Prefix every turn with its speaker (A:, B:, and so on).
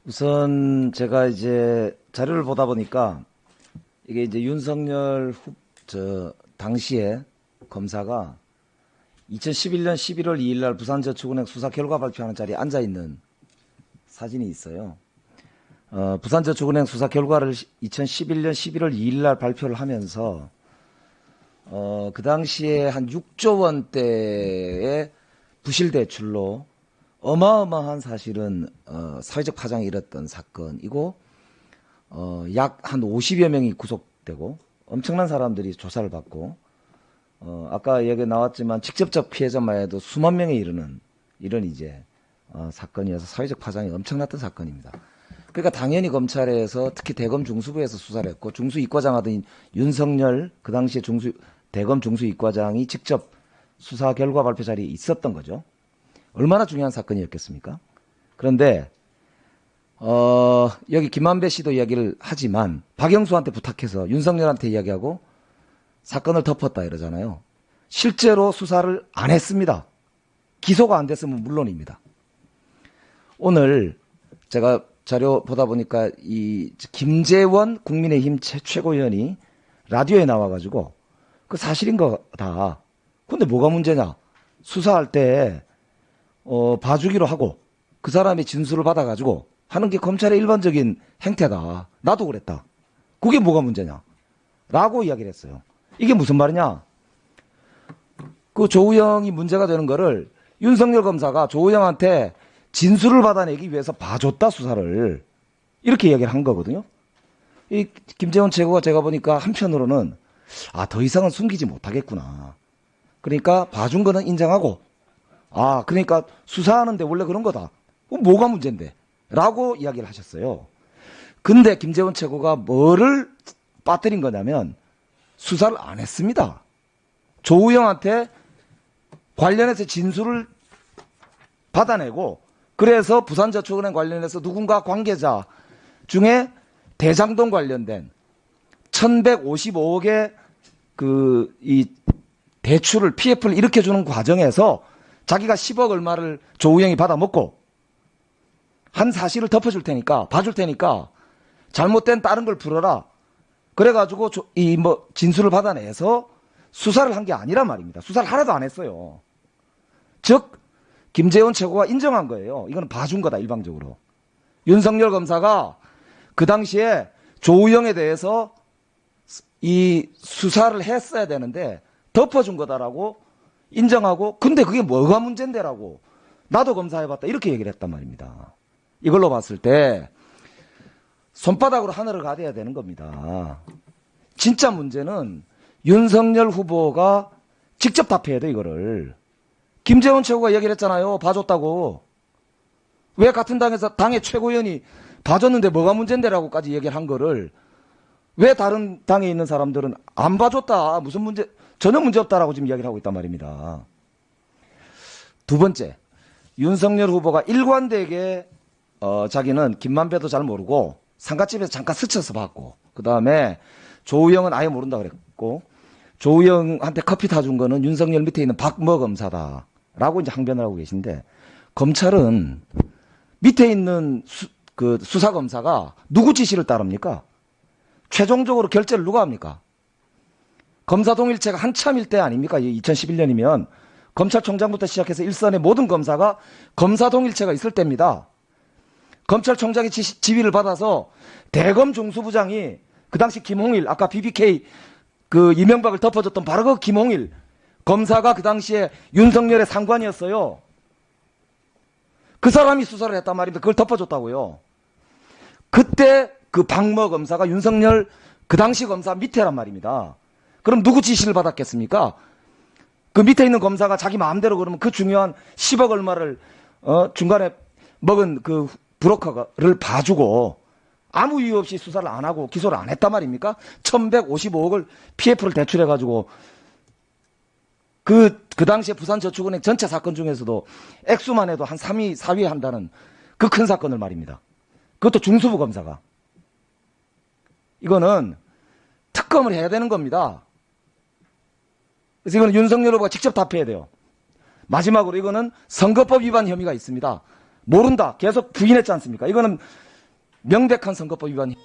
A: 우선 제가 이제 자료를 보다 보니까 이게 이제 윤석열 당시에 검사가 2011년 11월 2일 날 부산저축은행 수사 결과 발표하는 자리에 앉아 있는 사진이 있어요. 부산저축은행 수사 결과를 2011년 11월 2일 날 발표를 하면서 그 당시에 한 6조 원대의 부실 대출로 어마어마한 사실은 사회적 파장이 일었던 사건이고 약 한 50여 명이 구속되고 엄청난 사람들이 조사를 받고 아까 얘기 나왔지만 직접적 피해자만 해도 수만 명에 이르는 이런 이제 사건이어서 사회적 파장이 엄청났던 사건입니다. 그러니까 당연히 검찰에서 특히 대검 중수부에서 수사를 했고 중수이과장 하던 윤석열 그 당시에 대검 중수이과장이 직접 수사 결과 발표 자리에 있었던 거죠. 얼마나 중요한 사건이었겠습니까? 그런데 여기 김만배 씨도 이야기를 하지만 박영수한테 부탁해서 윤석열한테 이야기하고 사건을 덮었다 이러잖아요. 실제로 수사를 안 했습니다. 기소가 안 됐으면 물론입니다. 오늘 제가 자료 보다 보니까 이 김재원 국민의힘 최고위원이 라디오에 나와가지고 그 사실인 거다. 근데 뭐가 문제냐? 수사할 때 봐주기로 하고 그 사람이 진술을 받아가지고 하는 게 검찰의 일반적인 행태다. 나도 그랬다. 그게 뭐가 문제냐? 라고 이야기를 했어요. 이게 무슨 말이냐? 그 조우영이 문제가 되는 거를 윤석열 검사가 조우영한테 진술을 받아내기 위해서 봐줬다, 수사를. 이렇게 이야기를 한 거거든요. 이 김재원 최고가 제가 보니까 한편으로는 더 이상은 숨기지 못하겠구나. 그러니까 봐준 거는 인정하고 그러니까 수사하는데 원래 그런 거다. 뭐가 문제인데? 라고 이야기를 하셨어요. 근데 김재원 최고가 뭐를 빠뜨린 거냐면 수사를 안 했습니다. 조우영한테 관련해서 진술을 받아내고 그래서 부산저축은행 관련해서 누군가 관계자 중에 대장동 관련된 1155억의 이 대출을 PF를 일으켜주는 과정에서 자기가 10억 얼마를 조우영이 받아먹고 한 사실을 덮어줄 테니까 봐줄 테니까 잘못된 다른 걸 풀어라. 그래가지고 진술을 받아내서 수사를 한 게 아니란 말입니다. 수사를 하나도 안 했어요. 즉 김재원 최고가 인정한 거예요. 이거는 봐준 거다 일방적으로. 윤석열 검사가 그 당시에 조우영에 대해서 이 수사를 했어야 되는데 덮어준 거다라고 인정하고 근데 그게 뭐가 문제인데라고 나도 검사해봤다 이렇게 얘기를 했단 말입니다. 이걸로 봤을 때 손바닥으로 하늘을 가려야 되는 겁니다. 진짜 문제는 윤석열 후보가 직접 답해야 돼 이거를. 김재원 최고가 얘기를 했잖아요. 봐줬다고. 왜 같은 당의 최고위원이 봐줬는데 뭐가 문제인데라고까지 얘기를 한 거를 왜 다른 당에 있는 사람들은 안 봐줬다. 무슨 문제 전혀 문제없다라고 지금 이야기를 하고 있단 말입니다. 두 번째, 윤석열 후보가 일관되게 자기는 김만배도 잘 모르고 상가집에서 잠깐 스쳐서 봤고 그 다음에 조우영은 아예 모른다 그랬고 조우영한테 커피 타준 거는 윤석열 밑에 있는 박모 검사다라고 이제 항변을 하고 계신데 검찰은 밑에 있는 수사검사가 누구 지시를 따릅니까? 최종적으로 결재를 누가 합니까? 검사 동일체가 한참일 때 아닙니까? 2011년이면 검찰총장부터 시작해서 일선의 모든 검사가 검사 동일체가 있을 때입니다. 검찰총장이 지휘를 받아서 대검 중수부장이 그 당시 김홍일 아까 BBK 이명박을 덮어줬던 바로 그 김홍일 검사가 그 당시에 윤석열의 상관이었어요. 그 사람이 수사를 했단 말입니다. 그걸 덮어줬다고요. 그때 그 박모 검사가 윤석열 그 당시 검사 밑에란 말입니다. 그럼 누구 지시를 받았겠습니까? 그 밑에 있는 검사가 자기 마음대로 그러면 그 중요한 10억 얼마를 중간에 먹은 그 브로커를 봐주고 아무 이유 없이 수사를 안 하고 기소를 안 했단 말입니까? 1155억을 PF를 대출해가지고 그 당시에 부산저축은행 전체 사건 중에서도 액수만 해도 한 3위, 4위 한다는 그 큰 사건을 말입니다. 그것도 중수부 검사가. 이거는 특검을 해야 되는 겁니다. 그래서 이거는 윤석열 후보가 직접 답해야 돼요. 마지막으로 이거는 선거법 위반 혐의가 있습니다. 모른다. 계속 부인했지 않습니까? 이거는 명백한 선거법 위반.